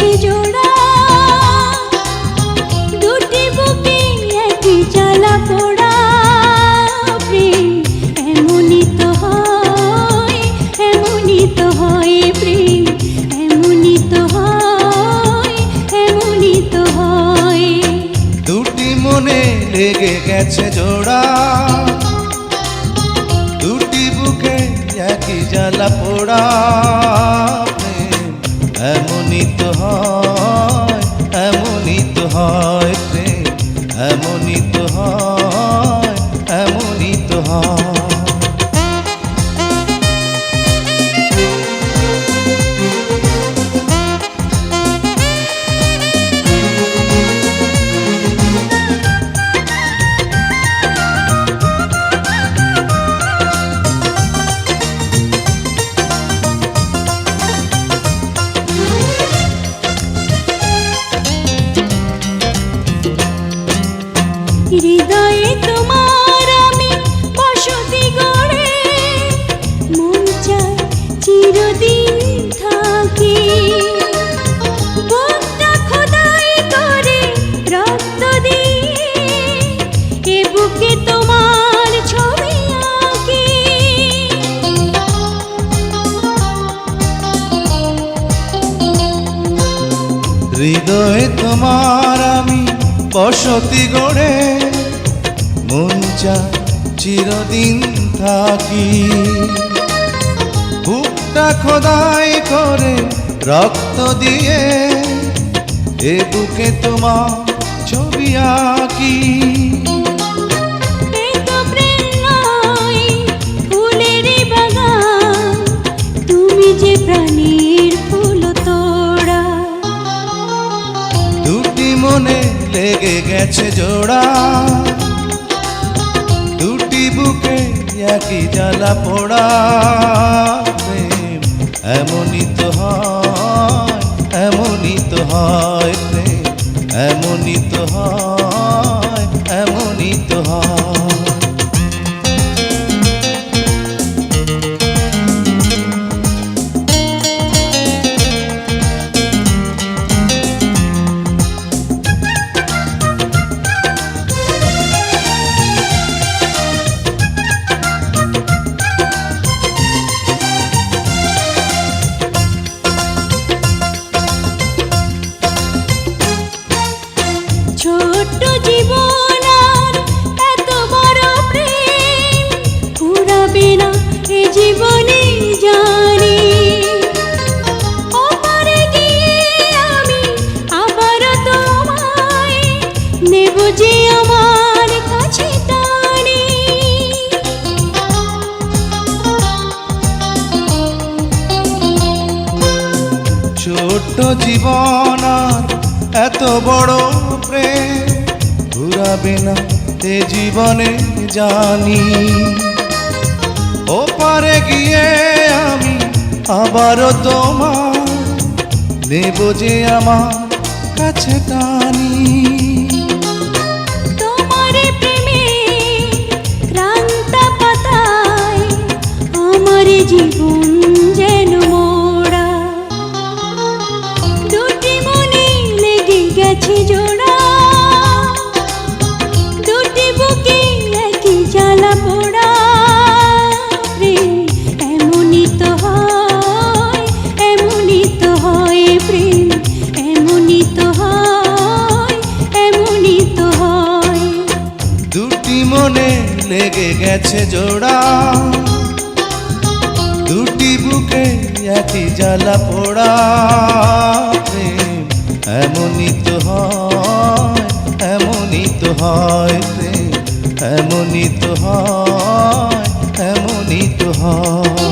গেছে জোড়া, দুটি বুকে একই জ্বালা পোড়া। প্রেম এমনই তো হয়, এমনই তো হয় প্রেম, এমনই তো হয়, এমনই তো হয়। দুটি মনে লেগে গেছে জোড়া, দুটি বুকে একই জ্বালা পোড়া। প্রেম এমনই তো হয়, এমনই তো হয় প্রেম, এমনই তো হয়, এমনই তো হয়। হৃদয়ে তোমার আমি বসতি গড়ে, মন চায় চিরদিন থাকি। বুকটা খোদাই করে রক্ত দিয়ে, এ বুকে তোমার ছবি আঁকি। হৃদয়ে তোমার আমি বসতি গড়ে, মন চায় চিরদিন থাকি। বুকটা খোদাই করে রক্ত দিয়ে, এ বুকে তোমার ছবি আঁকি। এই তো প্রেম নয় ফুলেরই বাগান, তুমি যে প্রাণীর ফুল তোড়া। দুটি মনে লেগে গেছে জোড়া, দুটি বুকে একই জ্বালা পোড়া। প্রেম এমনই তো হয়, এমনই তো হয় প্রেম, এমনই তো হয়, এমনই তো হয়। ছোট্ট জীবন আর এত বড় প্রেম ফুরাবে না এ জীবনে জানি। ওপারে গিয়ে আমি আবার তোমায় নেব যে আমার কাছে টানি। ছোট্ট জীবন আর এত বড় প্রেম ঘুরাবে না তে জীবনে জানি। ওপারে গিয়ে আমি আবারও তোমার নেব যে আমার কাছে টানি। তোমার প্রেমে ক্রান্ত পাতায় আমার জীবন যেন মোড়া। দুটি মনে লেগে গেছে জোড়া, দুটি বুকে একই জ্বালা পোড়া। প্রেম এমনই তো হয়, এমনই তো হয় প্রেম, এমনই তো হয়, এমনই তো হয়। দুটি মনে লেগে গেছে জোড়া, দুটি বুকে একই জ্বালা পোড়া। প্রেম এমনই তো হয়, এমনই তো হয় প্রেম, এমনই তো হয়, এমনই তো হয়।